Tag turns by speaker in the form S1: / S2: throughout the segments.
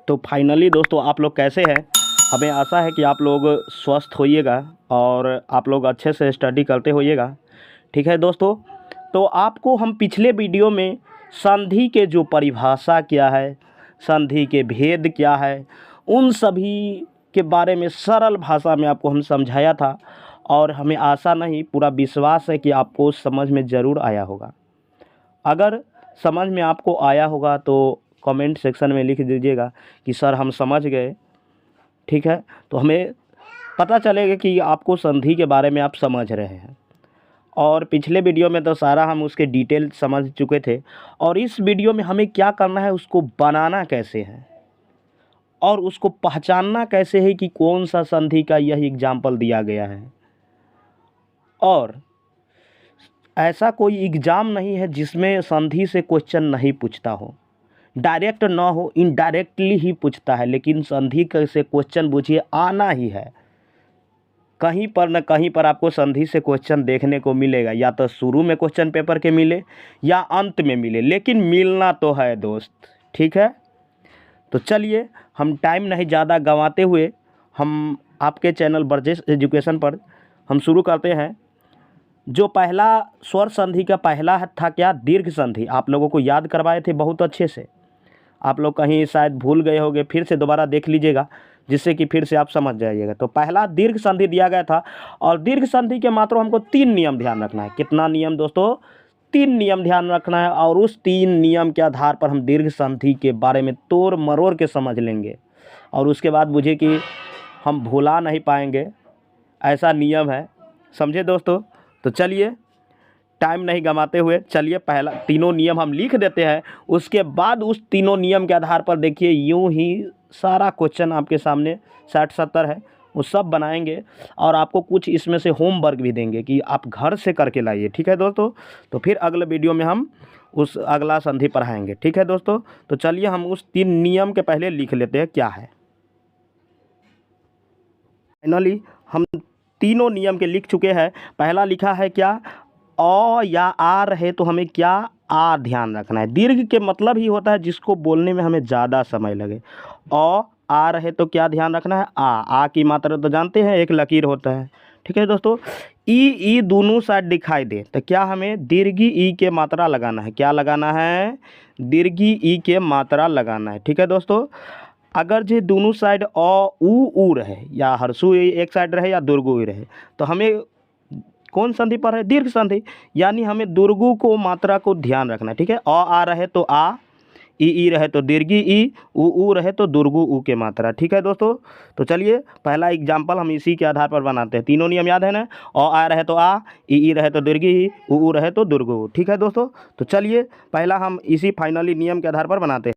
S1: तो फाइनली दोस्तों आप लोग कैसे हैं। हमें आशा है कि आप लोग स्वस्थ होइएगा और आप लोग अच्छे से स्टडी करते होइएगा। ठीक है दोस्तों, तो आपको हम पिछले वीडियो में संधि के जो परिभाषा क्या है, संधि के भेद क्या है, उन सभी के बारे में सरल भाषा में आपको हम समझाया था और हमें आशा नहीं पूरा विश्वास है कि आपको समझ में ज़रूर आया होगा। अगर समझ में आपको आया होगा तो कमेंट सेक्शन में लिख दीजिएगा कि सर हम समझ गए। ठीक है, तो हमें पता चलेगा कि आपको संधि के बारे में आप समझ रहे हैं। और पिछले वीडियो में तो सारा हम उसके डिटेल समझ चुके थे और इस वीडियो में हमें क्या करना है, उसको बनाना कैसे है और उसको पहचानना कैसे है कि कौन सा संधि का यह एग्जाम्पल दिया गया है। और ऐसा कोई एग्ज़ाम नहीं है जिसमें संधि से क्वेश्चन नहीं पूछता हो, डायरेक्ट ना हो इनडायरेक्टली ही पूछता है, लेकिन संधि से क्वेश्चन पूछिए आना ही है। कहीं पर न कहीं पर आपको संधि से क्वेश्चन देखने को मिलेगा, या तो शुरू में क्वेश्चन पेपर के मिले या अंत में मिले, लेकिन मिलना तो है दोस्त। ठीक है, तो चलिए हम टाइम नहीं ज़्यादा गंवाते हुए हम आपके चैनल बर्जेस एजुकेशन पर हम शुरू करते हैं। जो पहला स्वर संधि का पहला था क्या, दीर्घ संधि। आप लोगों को याद करवाए थे बहुत अच्छे से, आप लोग कहीं शायद भूल गए होंगे, फिर से दोबारा देख लीजिएगा जिससे कि फिर से आप समझ जाइएगा। तो पहला दीर्घ संधि दिया गया था और दीर्घ संधि के मात्र हमको 3 नियम ध्यान रखना है। कितना नियम दोस्तों? 3 नियम ध्यान रखना है और उस 3 नियम के आधार पर हम दीर्घ संधि के बारे में तोड़ मरोड़ के समझ लेंगे और उसके बाद मुझे कि हम भुला नहीं पाएंगे, ऐसा नियम है। समझे दोस्तों? तो चलिए टाइम नहीं गंवाते हुए चलिए पहला तीनों नियम हम लिख देते हैं, उसके बाद उस तीनों नियम के आधार पर देखिए यूं ही सारा क्वेश्चन आपके सामने 60-70 है वो सब बनाएंगे और आपको कुछ इसमें से होमवर्क भी देंगे कि आप घर से करके लाइए। ठीक है दोस्तों, तो फिर अगले वीडियो में हम उस अगला संधि पढ़ाएंगे। ठीक है दोस्तों, तो चलिए हम उस 3 नियम के पहले लिख लेते हैं क्या है। फाइनली हम तीनों नियम के लिख चुके हैं। पहला लिखा है क्या, अ या आ रहे तो हमें क्या आ ध्यान रखना है। दीर्घ के मतलब ही होता है जिसको बोलने में हमें ज़्यादा समय लगे। अ आ रहे तो क्या ध्यान रखना है, आ की मात्रा तो जानते हैं एक लकीर होता है। ठीक है दोस्तों, ई दोनों साइड दिखाई दे तो क्या हमें दीर्घी ई के मात्रा लगाना है। क्या लगाना है? दीर्घी ई के मात्रा लगाना है। ठीक है दोस्तों, अगर जे दोनों साइड अ ऊ रहे या हर्षु एक साइड रहे या दुर्गु रहे तो हमें कौन संधि पर है? दीर्घ संधि, यानी हमें दुर्गु को मात्रा को ध्यान रखना है। ठीक है, अ आ रहे तो आ, ई रहे तो दीर्घी ई, ऊ रहे तो दुर्गु ऊ के मात्रा। ठीक है दोस्तों, तो चलिए पहला एग्जाम्पल हम इसी के आधार पर बनाते हैं। तीनों नियम याद है ना, अ आ रहे तो आ, ई रहे तो दीर्घी ई, ऊ रहे तो दुर्गु ऊ। ठीक है दोस्तों, तो चलिए पहला हम इसी फाइनली नियम के आधार पर बनाते हैं।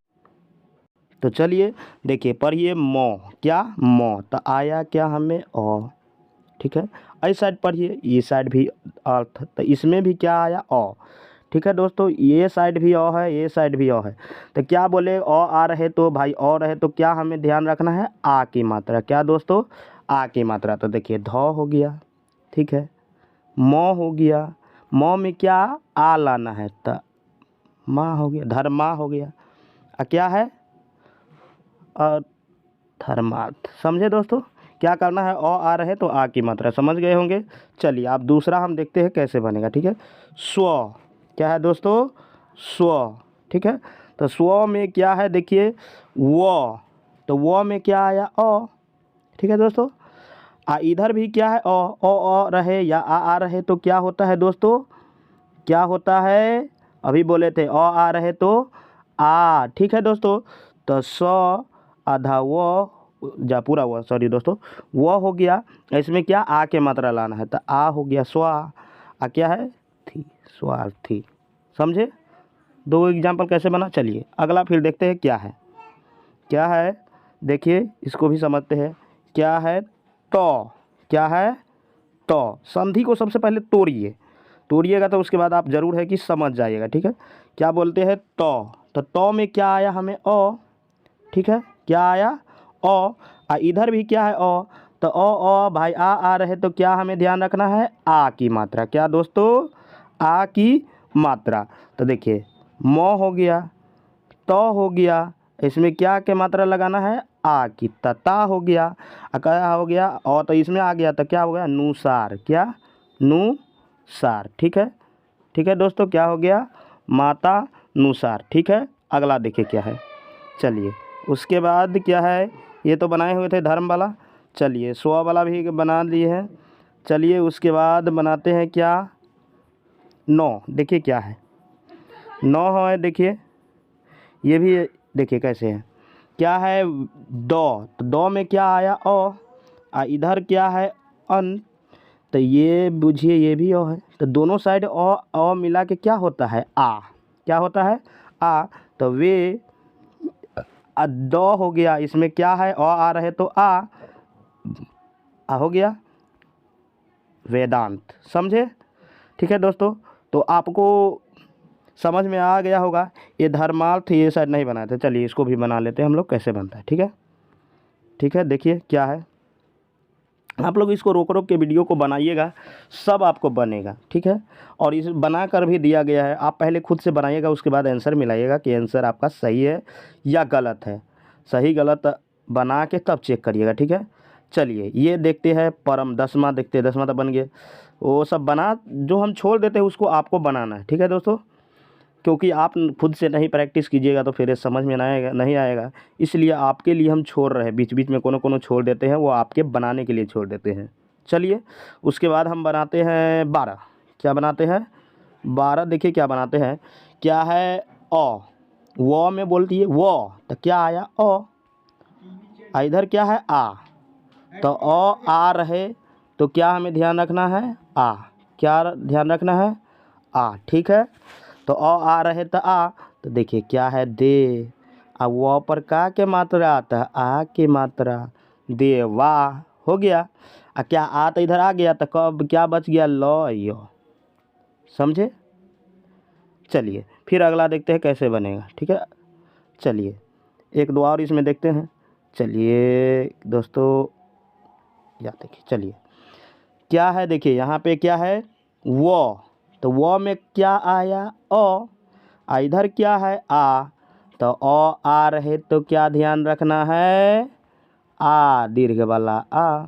S1: तो चलिए देखिए पढ़िए मौ, क्या मौ, तो आया क्या हमें अ। ठीक है, इस साइड पढ़िए, ये साइड भी अर्थ, तो इसमें भी क्या आया अ। ठीक है दोस्तों, ये साइड भी अ है, ये साइड भी अ है, तो क्या बोले अ आ रहे तो भाई अ रहे तो क्या हमें ध्यान रखना है? आ की मात्रा। क्या दोस्तों? आ की मात्रा। तो देखिए ध हो गया, ठीक है, मौ हो गया, मौ में क्या आ लाना है तो माँ हो गया, धर्मा हो गया, क्या है धर्मार्थ। समझे दोस्तों? क्या करना है? अ आ रहे तो आ की मात्रा, समझ गए होंगे। चलिए अब दूसरा हम देखते हैं कैसे बनेगा। ठीक है, स्व, क्या है दोस्तों? स्व। ठीक है, तो स्व में क्या है देखिए व, तो व में क्या आया अ। ठीक है दोस्तों, इधर भी क्या है अ रहे या आ रहे तो क्या होता है दोस्तों? क्या होता है? अभी बोले थे अ आ रहे तो आ। ठीक है दोस्तों, तो स आधा व जा पूरा हुआ, सॉरी दोस्तों, वो हो गया। इसमें क्या आ के मात्रा लाना है तो आ हो गया स्वा, आ क्या है? थी, स्वार्थी। समझे? 2 एग्जाम्पल कैसे बना। चलिए अगला फिर देखते हैं क्या है। क्या है देखिए, इसको भी समझते हैं। क्या है? तो, क्या है? तो संधि को सबसे पहले तोड़िए, तोड़िएगा तो उसके बाद आप जरूर है कि समझ जाइएगा। ठीक है, क्या बोलते हैं? तो में क्या आया हमें अ। ठीक है, क्या आया अ, इधर भी क्या है अ, तो भाई आ रहे तो क्या हमें ध्यान रखना है? आ की मात्रा। क्या दोस्तों? आ की मात्रा। तो देखिए मौ हो गया, तो हो गया, इसमें क्या के मात्रा लगाना है, आ की, तता हो गया, क्या हो गया, और तो इसमें आ गया तो क्या हो गया, नुसार, क्या, नुसार। ठीक है दोस्तों, क्या हो गया, माता नुसार। ठीक है, अगला देखिए क्या है। चलिए उसके बाद क्या है, ये तो बनाए हुए थे धर्म वाला, चलिए स्व वाला भी बना लिए हैं। चलिए उसके बाद बनाते हैं क्या, नौ। देखिए क्या है, नौ है, देखिए ये भी देखिए कैसे है, क्या है, दो, तो दो में क्या आया, ओ, इधर क्या है, अन, तो ये बुझिए ये भी ओ है, तो दोनों साइड ओ मिला के क्या होता है, आ, क्या होता है, आ, तो वे दो हो गया, इसमें क्या है, ओ आ रहे तो आ हो गया वेदांत। समझे। ठीक है दोस्तों, तो आपको समझ में आ गया होगा। ये धर्मार्थ ये शायद नहीं बनाए थे, चलिए इसको भी बना लेते हैं हम लोग, कैसे बनता है। ठीक है, देखिए क्या है, आप लोग इसको रोक रोक के वीडियो को बनाइएगा, सब आपको बनेगा। ठीक है, और इस बना कर भी दिया गया है, आप पहले खुद से बनाइएगा, उसके बाद आंसर मिलाइएगा कि आंसर आपका सही है या गलत है। सही गलत बना के तब चेक करिएगा। ठीक है, चलिए ये देखते हैं परम, 10वां देखते हैं, 10वां तो बन गया, वो सब बना, जो हम छोड़ देते हैं उसको आपको बनाना है। ठीक है दोस्तों, क्योंकि आप खुद से नहीं प्रैक्टिस कीजिएगा तो फिर ये समझ में नहीं आएगा, इसलिए आपके लिए हम छोड़ रहे हैं, बीच बीच में कोनो छोड़ देते हैं, वो आपके बनाने के लिए छोड़ देते हैं। चलिए उसके बाद हम बनाते हैं 12। क्या बनाते हैं, 12, देखिए क्या बनाते हैं, क्या है, ओ, वो में बोलती है वो, तो क्या आया, ओ, इधर क्या है, आ, तो ओ आ रहे तो क्या हमें ध्यान रखना है, आ, क्या ध्यान रखना है, आ। ठीक है, तो आ रहे तो आ, तो देखिए क्या है, दे, वो पर का के मात्रा आता है, आ की मात्रा, दे, वाह, हो गया। क्या आ तो इधर आ गया, तो कब क्या बच गया, लो यो। समझे। चलिए फिर अगला देखते हैं कैसे बनेगा। ठीक है, चलिए एक दो और इसमें देखते हैं। चलिए दोस्तों, या देखिए, चलिए क्या है, देखिए यहाँ पे क्या है, वो, तो वो में क्या आया, ओ, इधर क्या है, आ, तो ओ आ रहे तो क्या ध्यान रखना है, आ दीर्घ वाला आ।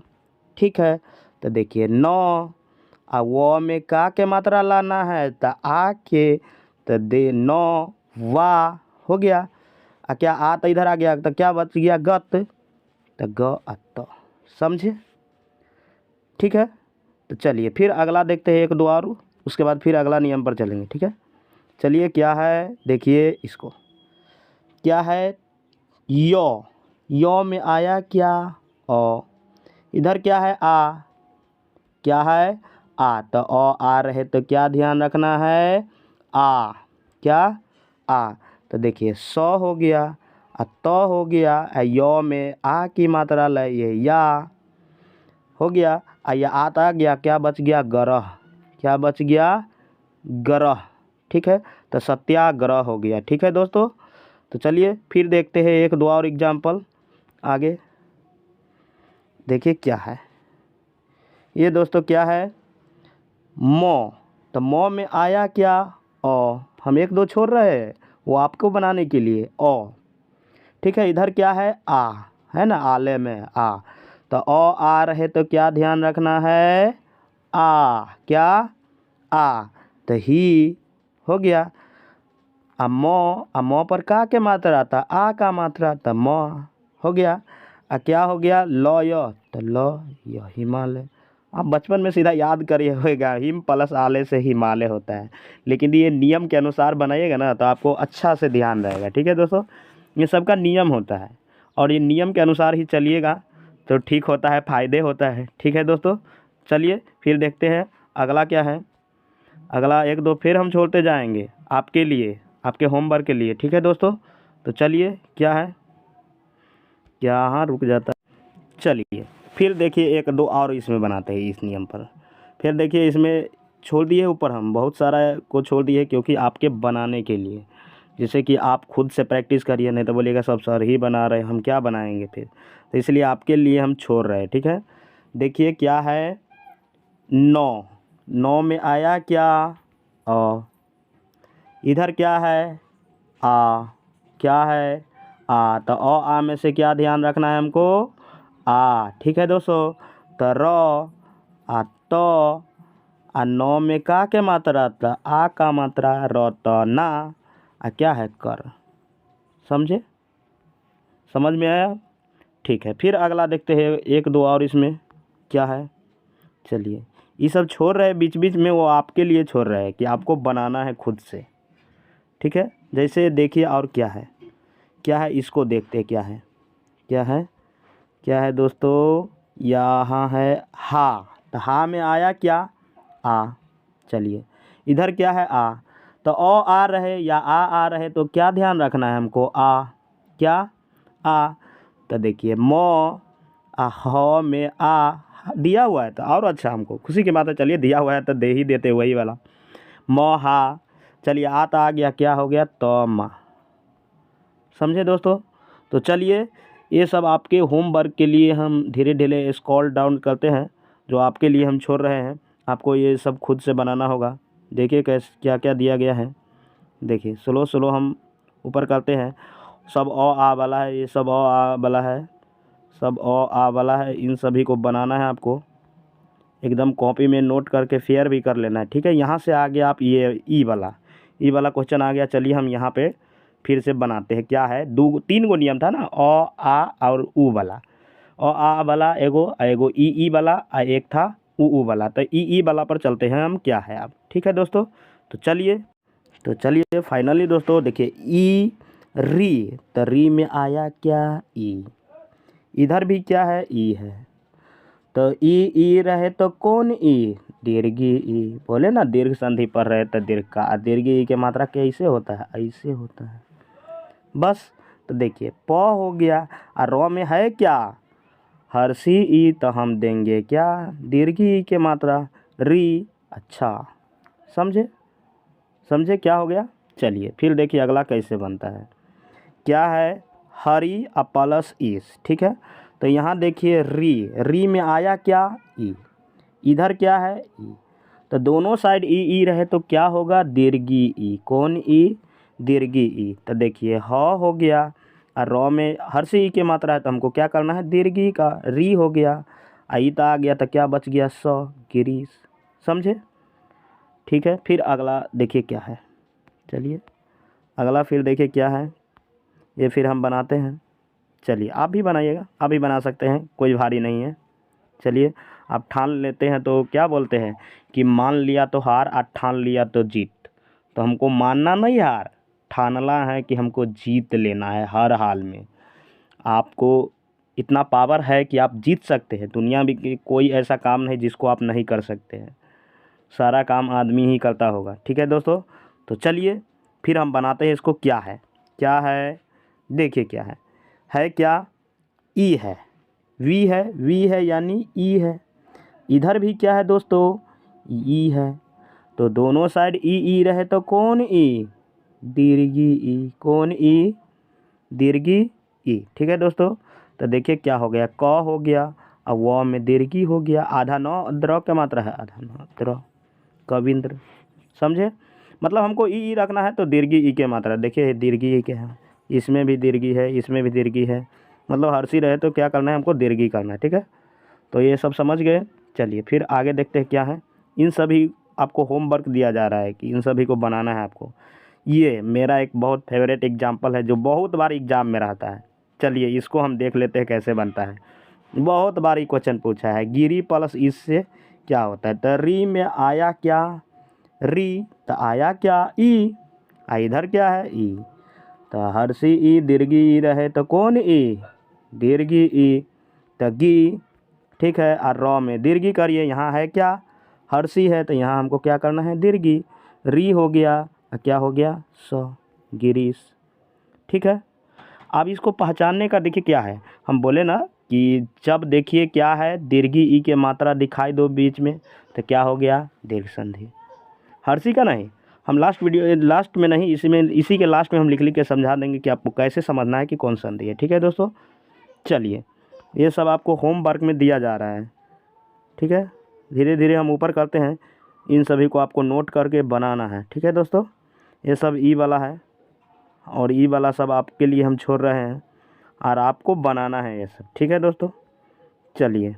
S1: ठीक है, तो देखिए 9, वो में का के मात्रा लाना है, तो आ के, तो दे, 9, वाह, हो गया। क्या आ तो इधर आ गया, तो क्या बच गया, गत, तो ग अत। समझे। ठीक है, तो चलिए फिर अगला देखते हैं, एक दो और, उसके बाद फिर अगला नियम पर चलेंगे। ठीक है, चलिए क्या है, देखिए इसको, क्या है, यो में आया क्या, ओ, इधर क्या है, आ, क्या है, आ, तो ओ आ रहे तो क्या ध्यान रखना है, आ, क्या, आ, तो देखिए 100 हो गया, तो हो गया, यो में आ की मात्रा लाइए, या, हो गया, या आता गया, क्या बच गया, ग्रह, क्या बच गया, ग्रह। ठीक है, तो सत्याग्रह हो गया। ठीक है दोस्तों, तो चलिए फिर देखते हैं एक दो और एग्जाम्पल आगे। देखिए क्या है ये दोस्तों, क्या है, मो, तो मो में आया क्या, ओ, हम एक दो छोड़ रहे हैं वो आपको बनाने के लिए, ओ। ठीक है, इधर क्या है, आ, है ना, आले में आ, तो ओ आ रहे तो क्या ध्यान रखना है, आ, क्या, आ, तो ही, हो गया। मो पर का के मात्रा था, आ का मात्रा था, मो, हो गया। क्या हो गया, लो यो, तो लो यो, हिमालय। आप बचपन में सीधा याद करिए होएगा, हिम प्लस आले से हिमालय होता है, लेकिन ये नियम के अनुसार बनाइएगा ना तो आपको अच्छा से ध्यान रहेगा। ठीक है दोस्तों, ये सबका नियम होता है, और ये नियम के अनुसार ही चलिएगा तो ठीक होता है, फ़ायदे होता है। ठीक है दोस्तों, चलिए फिर देखते हैं अगला क्या है। अगला एक दो फिर हम छोड़ते जाएंगे आपके लिए, आपके होमवर्क के लिए। ठीक है दोस्तों, तो चलिए क्या है, क्या, हाँ रुक जाता है। चलिए फिर देखिए एक दो और इसमें बनाते हैं इस नियम पर। फिर देखिए इसमें छोड़ दिए ऊपर, हम बहुत सारा को छोड़ दिए क्योंकि आपके बनाने के लिए, जैसे कि आप खुद से प्रैक्टिस करिए, नहीं तो बोलिएगा सब सर ही बना रहे, हम क्या बनाएंगे फिर, तो इसलिए आपके लिए हम छोड़ रहे हैं। ठीक है, देखिए क्या है, 9 में आया क्या, इधर क्या है, आ, क्या है, आ। तो आ में से क्या ध्यान रखना है हमको, आ। ठीक है दोस्तों, तो र आ तो आ नौ में का के मात्रा था, आ का मात्रा, र तो ना, आ क्या है कर। समझे, समझ में आया। ठीक है, फिर अगला देखते हैं एक दो और इसमें क्या है। चलिए, ये सब छोड़ रहे हैं बीच बीच में, वो आपके लिए छोड़ रहे हैं कि आपको बनाना है खुद से। ठीक है, जैसे देखिए और क्या है, क्या है इसको देखते हैं क्या है, क्या है, क्या है दोस्तों। यहाँ है हा, तो हा में आया क्या, आ। चलिए, इधर क्या है आ, तो ओ आ रहे या आ रहे, तो क्या ध्यान रखना है हमको, आ। क्या, आ। तो देखिए मो आ ह में आ दिया हुआ है, तो और अच्छा हमको खुशी की बात है। चलिए, दिया हुआ है तो दे ही देते, वही वाला मो हा। चलिए, आ तो आ गया, क्या हो गया, तो मा। समझे दोस्तों। तो चलिए, ये सब आपके होमवर्क के लिए हम धीरे धीरे स्क्रॉल डाउन करते हैं, जो आपके लिए हम छोड़ रहे हैं। आपको ये सब खुद से बनाना होगा। देखिए कैसे क्या क्या दिया गया है। देखिए स्लो स्लो हम ऊपर करते हैं। सब आ वाला है, ये सब आ वाला है, सब आ वाला है। इन सभी को बनाना है आपको, एकदम कॉपी में नोट करके फेयर भी कर लेना है। ठीक है, यहाँ से आगे आप ये ई वाला क्वेश्चन आ गया। चलिए, हम यहाँ पे फिर से बनाते हैं। क्या है, दो तीन गो नियम था ना, आ और ऊ वाला। आ वाला एगो, एगो ई वाला, एक था ऊ वाला। तो ई वाला पर चलते हैं हम, क्या है अब। ठीक है दोस्तों, तो चलिए फाइनली दोस्तों देखिए, ई री, तो री में आया क्या, ई। इधर भी क्या है, ई है। तो ई रहे तो कौन ई, दीर्घी ई। बोले ना दीर्घ संधि पर रहे तो दीर्घ का, दीर्घी ई की मात्रा कैसे होता है, ऐसे होता है बस। तो देखिए प हो गया, और र में है क्या, हर्षी ई, तो हम देंगे क्या, दीर्घी ई के मात्रा, री। अच्छा, समझे, समझे क्या हो गया। चलिए फिर देखिए अगला कैसे बनता है। क्या है, हरी अ प्लस इस। ठीक है, तो यहाँ देखिए री में आया क्या, ई। इधर क्या है, ई। तो दोनों साइड ई रहे तो क्या होगा, दीर्घी ई। कौन ई, दीर्घी ई। तो देखिए ह हो गया, और र में हर से ई की मात्रा है, तो हमको क्या करना है, दीर्घी का, री हो गया। आई तो आ गया, तो क्या बच गया, स, गिरीश। समझे। ठीक है, फिर अगला देखिए क्या है। चलिए अगला फिर देखिए क्या है, ये फिर हम बनाते हैं। चलिए आप भी बनाइएगा, आप भी बना सकते हैं, कोई भारी नहीं है। चलिए, आप ठान लेते हैं तो क्या बोलते हैं कि मान लिया तो हार, और ठान लिया तो जीत। तो हमको मानना नहीं हार, ठानना है कि हमको जीत लेना है हर हाल में। आपको इतना पावर है कि आप जीत सकते हैं। दुनिया में कोई ऐसा काम नहीं जिसको आप नहीं कर सकते हैं, सारा काम आदमी ही करता होगा। ठीक है दोस्तों, तो चलिए फिर हम बनाते हैं इसको। क्या है, क्या है, देखिए क्या है क्या, ई है, वी है यानी ई है। इधर भी क्या है दोस्तों, ई है। तो दोनों साइड ई रहे तो कौन ई, दीर्घी ई। कौन ई, दीर्घी ई। ठीक है दोस्तों, तो देखिए क्या हो गया, क हो गया, और व में दीर्घी हो गया। आधा नौ द्र का मात्रा है, आधा नौ द्र, कविंद्र। समझे, मतलब हमको ई रखना है तो दीर्घी ई के मात्रा। देखिए दीर्घी ई क्या है, इसमें भी दीर्घी है, इसमें भी दीर्घी है, मतलब हर्षी रहे तो क्या करना है, हमको दीर्घी करना है। ठीक है, तो ये सब समझ गए। चलिए फिर आगे देखते हैं क्या है। इन सभी आपको होमवर्क दिया जा रहा है कि इन सभी को बनाना है आपको। ये मेरा एक बहुत फेवरेट एग्जाम्पल है, जो बहुत बार एग्जाम में रहता है। चलिए इसको हम देख लेते हैं कैसे बनता है। बहुत बार ये क्वेश्चन पूछा है, गिरी प्लस इससे क्या होता है। तो री में आया क्या, री, तो आया क्या, ई। इधर क्या है, ई। तो हर्षी ई, दीर्घी ई रहे तो कौन ई, दीर्घी ई, तो गी। ठीक है, और रॉ में दीर्घी करिए, यहाँ है क्या, हर्षी है, तो यहाँ हमको क्या करना है, दीर्घी। री हो गया, क्या हो गया, स, गिरीश। ठीक है, अब इसको पहचानने का देखिए क्या है। हम बोले ना कि जब देखिए क्या है, दीर्घी ई के मात्रा दिखाई दो बीच में, तो क्या हो गया, दीर्घ संधि। हर्षी का नहीं, हम लास्ट में नहीं, इसी के लास्ट में हम लिख के समझा देंगे कि आपको कैसे समझना है कि कौन संधि है। ठीक है दोस्तों, चलिए ये सब आपको होमवर्क में दिया जा रहा है। ठीक है, धीरे धीरे हम ऊपर करते हैं। इन सभी को आपको नोट करके बनाना है। ठीक है दोस्तों, ये सब ई वाला है, और ई वाला सब आपके लिए हम छोड़ रहे हैं और आपको बनाना है ये सब, ठीक है दोस्तों। चलिए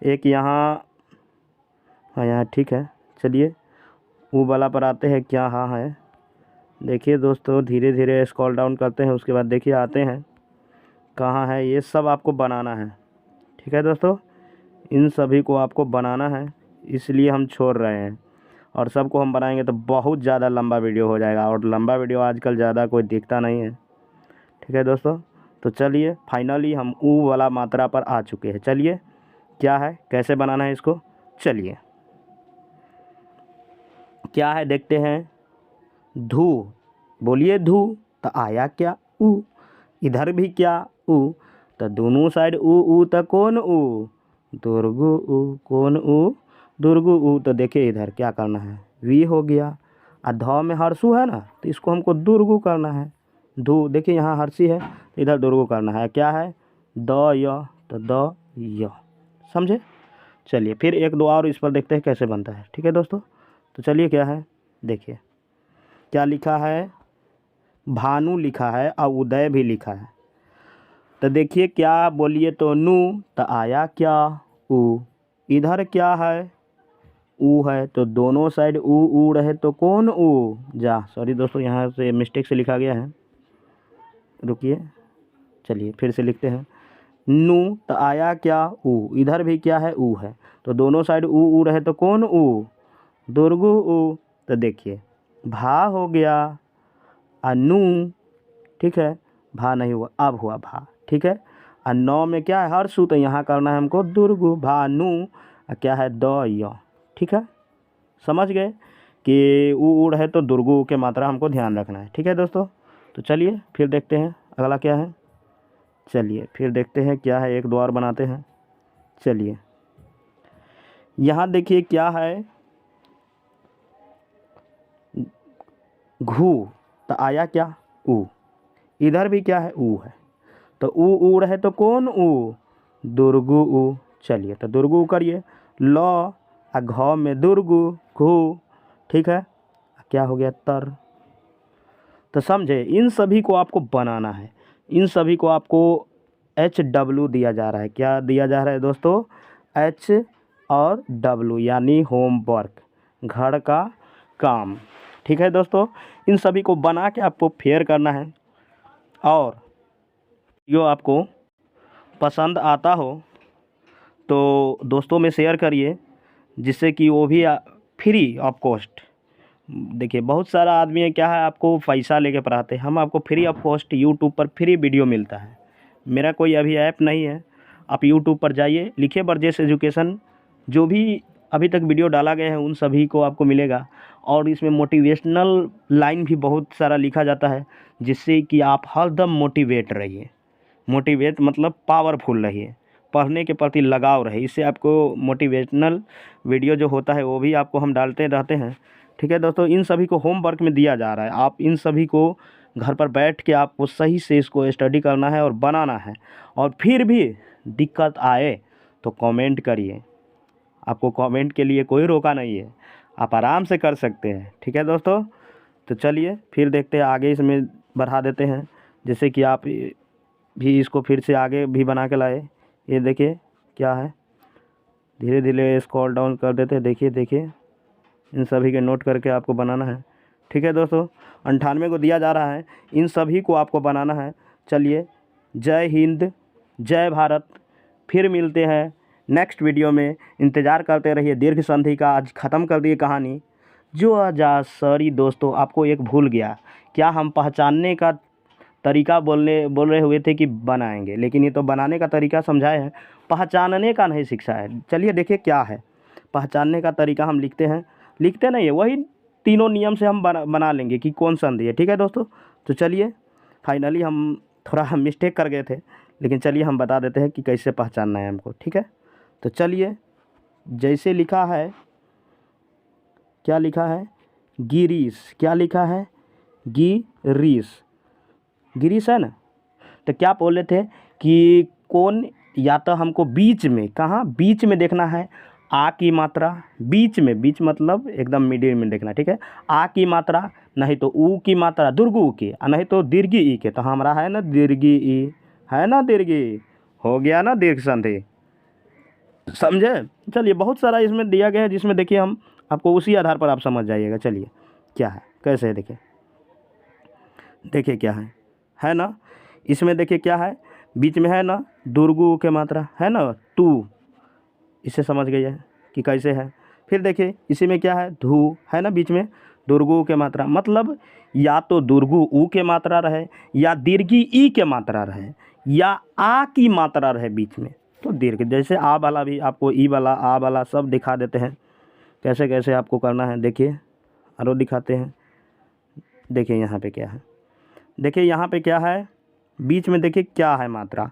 S1: एक यहाँ, हाँ यहाँ ठीक है। चलिए वो वाला पर आते हैं, क्या हाँ है। देखिए दोस्तों धीरे धीरे स्क्रॉल डाउन करते हैं, उसके बाद देखिए आते हैं कहाँ है। ये सब आपको बनाना है, ठीक है दोस्तों। इन सभी को आपको बनाना है, इसलिए हम छोड़ रहे हैं। और सबको हम बनाएंगे तो बहुत ज़्यादा लंबा वीडियो हो जाएगा, और लंबा वीडियो आजकल ज़्यादा कोई देखता नहीं है, ठीक है दोस्तों। तो चलिए फाइनली हम ऊ वाला मात्रा पर आ चुके हैं। चलिए क्या है, कैसे बनाना है इसको, चलिए क्या है देखते हैं। धू, बोलिए धू, तो आया क्या ऊ। इधर भी क्या ऊ, तो दोनों साइड ऊ तो कौन ऊ, दुर्गु ऊ। कौन ऊ, दुर्गु ऊ। तो देखिए इधर क्या करना है, वी हो गया। और ध में हर्षु है ना, तो इसको हमको दुर्गु करना है। धू, देखिए यहाँ हर्षी है तो इधर दुर्गु करना है। क्या है, द य, तो द य, समझे। चलिए फिर एक दो और इस पर देखते हैं कैसे बनता है, ठीक है दोस्तों। तो चलिए क्या है देखिए, क्या लिखा है, भानु लिखा है और उदय भी लिखा है। तो देखिए क्या, बोलिए तो नू, तो आया क्या ऊ। इधर क्या है, ऊ है, तो दोनों साइड ऊ रहे तो कौन ऊ, जा। सॉरी दोस्तों यहाँ से मिस्टेक से लिखा गया है, रुकिए। चलिए फिर से लिखते हैं। नू, तो आया क्या ऊ। इधर भी क्या है, ऊ है, तो दोनों साइड ऊ रहे तो कौन ऊ, दुर्गु ऊ। तो देखिए भा हो गया अनु, ठीक है। भा नहीं हुआ, अब हुआ भा, ठीक है। और नौ में क्या है, हर्षु, तो यहाँ करना है हमको दुर्गु। भानु क्या है, द य, ठीक है। समझ गए कि ऊ है तो दुर्गु के मात्रा हमको ध्यान रखना है, ठीक है दोस्तों। तो चलिए फिर देखते हैं अगला क्या है। चलिए फिर देखते हैं क्या है, एक दो और बनाते हैं। चलिए यहाँ देखिए क्या है, घू, तो आया क्या ऊ। इधर भी क्या है, ऊ है, तो ऊ रहे तो कौन ऊ, दुर्गु ऊ। चलिए तो दुर्गु करिए, ल आ घ में दुर्गु, घू, ठीक है। क्या हो गया, तर। तो समझे, इन सभी को आपको बनाना है। इन सभी को आपको HW दिया जा रहा है। क्या दिया जा रहा है दोस्तों, H और W, यानी होमवर्क, घर का काम, ठीक है दोस्तों। इन सभी को बना के आपको फेयर करना है। और जो आपको पसंद आता हो तो दोस्तों में शेयर करिए, जिससे कि वो भी फ्री ऑफ कॉस्ट। देखिए बहुत सारा आदमी है, क्या है, आपको पैसा लेके पढ़ाते हैं। हम आपको फ्री ऑफ कॉस्ट यूट्यूब पर फ्री वीडियो मिलता है। मेरा कोई अभी ऐप नहीं है, आप यूट्यूब पर जाइए, लिखिए बर्जेस एजुकेशन, जो भी अभी तक वीडियो डाला गया है उन सभी को आपको मिलेगा। और इसमें मोटिवेशनल लाइन भी बहुत सारा लिखा जाता है, जिससे कि आप हरदम मोटिवेट रहिए। मोटिवेट मतलब पावरफुल रहिए, पढ़ने के प्रति लगाव रहे। इससे आपको मोटिवेशनल वीडियो जो होता है वो भी आपको हम डालते रहते हैं, ठीक है दोस्तों। इन सभी को होमवर्क में दिया जा रहा है, आप इन सभी को घर पर बैठ के आपको सही से इसको स्टडी करना है और बनाना है। और फिर भी दिक्कत आए तो कमेंट करिए, आपको कमेंट के लिए कोई रोका नहीं है, आप आराम से कर सकते हैं, ठीक है दोस्तों। तो चलिए फिर देखते हैं आगे, इसमें बढ़ा देते हैं, जैसे कि आप भी इसको फिर से आगे भी बना के लाए। ये देखिए क्या है, धीरे धीरे स्क्रॉल डाउन कर देते हैं। देखिए इन सभी के नोट करके आपको बनाना है, ठीक है दोस्तों। 98 को दिया जा रहा है, इन सभी को आपको बनाना है। चलिए जय हिंद, जय भारत। फिर मिलते हैं नेक्स्ट वीडियो में, इंतज़ार करते रहिए। दीर्घ संधि का आज ख़त्म कर दिए कहानी। जो आज सॉरी दोस्तों, आपको एक भूल गया, क्या हम पहचानने का तरीका बोल रहे हुए थे कि बनाएंगे, लेकिन ये तो बनाने का तरीका समझाए हैं, पहचानने का नहीं शिक्षा है। चलिए देखिए क्या है, पहचानने का तरीका हम लिखते नहीं है, वही तीनों नियम से हम बना लेंगे कि कौन संधि है, ठीक है दोस्तों। तो चलिए फाइनली हम थोड़ा मिस्टेक कर गए थे, लेकिन चलिए हम बता देते हैं कि कैसे पहचानना है हमको, ठीक है। तो चलिए जैसे लिखा है, क्या लिखा है, गिरीश, क्या लिखा है, गिरीश, गिरीश है ना। तो क्या बोले थे कि कौन, या तो हमको बीच में, कहाँ बीच में देखना है, आ की मात्रा बीच में, बीच मतलब एकदम मिडिल में देखना, ठीक है। आ की मात्रा, नहीं तो ऊ की मात्रा, दीर्घ ऊ की, नहीं तो दीर्घ ई के। तो हमारा है ना दीर्घ ई, है ना दीर्घ ई, हो गया ना दीर्घ संधि, समझे। चलिए बहुत सारा इसमें दिया गया है, जिसमें देखिए हम आपको उसी आधार पर आप समझ जाइएगा। चलिए क्या है, कैसे है, देखिए देखिए क्या है ना। इसमें देखिए क्या है, बीच में है ना दीर्घ ऊ के मात्रा, है ना टू, इससे समझ गई है कि कैसे है। फिर देखिए इसी में क्या है, धू, है ना बीच में दीर्घ ऊ के मात्रा, मतलब या तो दीर्घ ऊ के मात्रा रहे, या दीर्घ ई के मात्रा रहे, या आ की मात्रा रहे बीच में। तो दीर्घ, जैसे आ वाला भी आपको ई वाला, आ वाला सब दिखा देते हैं कैसे कैसे आपको करना है। देखिए और दिखाते हैं। देखिए यहाँ पे क्या है, देखिए यहाँ पे क्या है, बीच में देखिए क्या है मात्रा,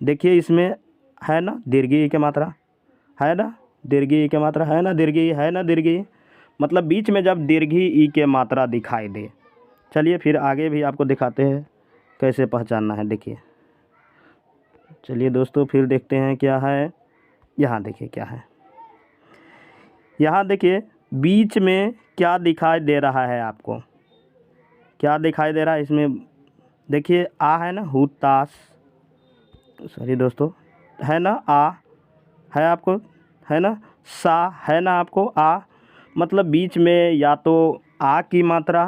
S1: देखिए इसमें है ना दीर्घ ई के मात्रा, है ना दीर्घ ई के मात्रा, है ना दीर्घ ई, है ना दीर्घ ई, मतलब बीच में जब दीर्घ ई के मात्रा दिखाई दे। चलिए फिर आगे भी आपको दिखाते हैं कैसे पहचानना है। देखिए चलिए दोस्तों फिर देखते हैं क्या है। यहाँ देखिए क्या है, यहाँ देखिए बीच में क्या दिखाई दे रहा है आपको, क्या दिखाई दे रहा है इसमें। देखिए आ है ना हुतास, सॉरी दोस्तों, है ना आ, है आपको, है ना सा, है ना आपको आ, मतलब बीच में या तो आ की मात्रा,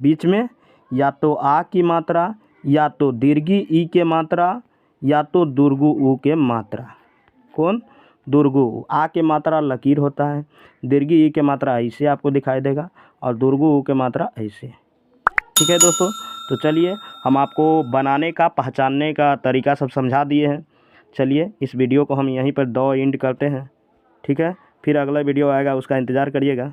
S1: बीच में या तो आ की मात्रा, या तो दीर्घ ई के मात्रा, या तो दीर्घ ऊ के मात्रा। कौन, दीर्घ ऊ, आ के मात्रा लकीर होता है, दीर्घ ई के मात्रा ऐसे आपको दिखाई देगा, और दीर्घ ऊ के मात्रा ऐसे। ठीक है दोस्तों, तो चलिए हम आपको बनाने का, पहचानने का तरीका सब समझा दिए हैं। चलिए इस वीडियो को हम यहीं पर एंड करते हैं, ठीक है। फिर अगला वीडियो आएगा, उसका इंतज़ार करिएगा।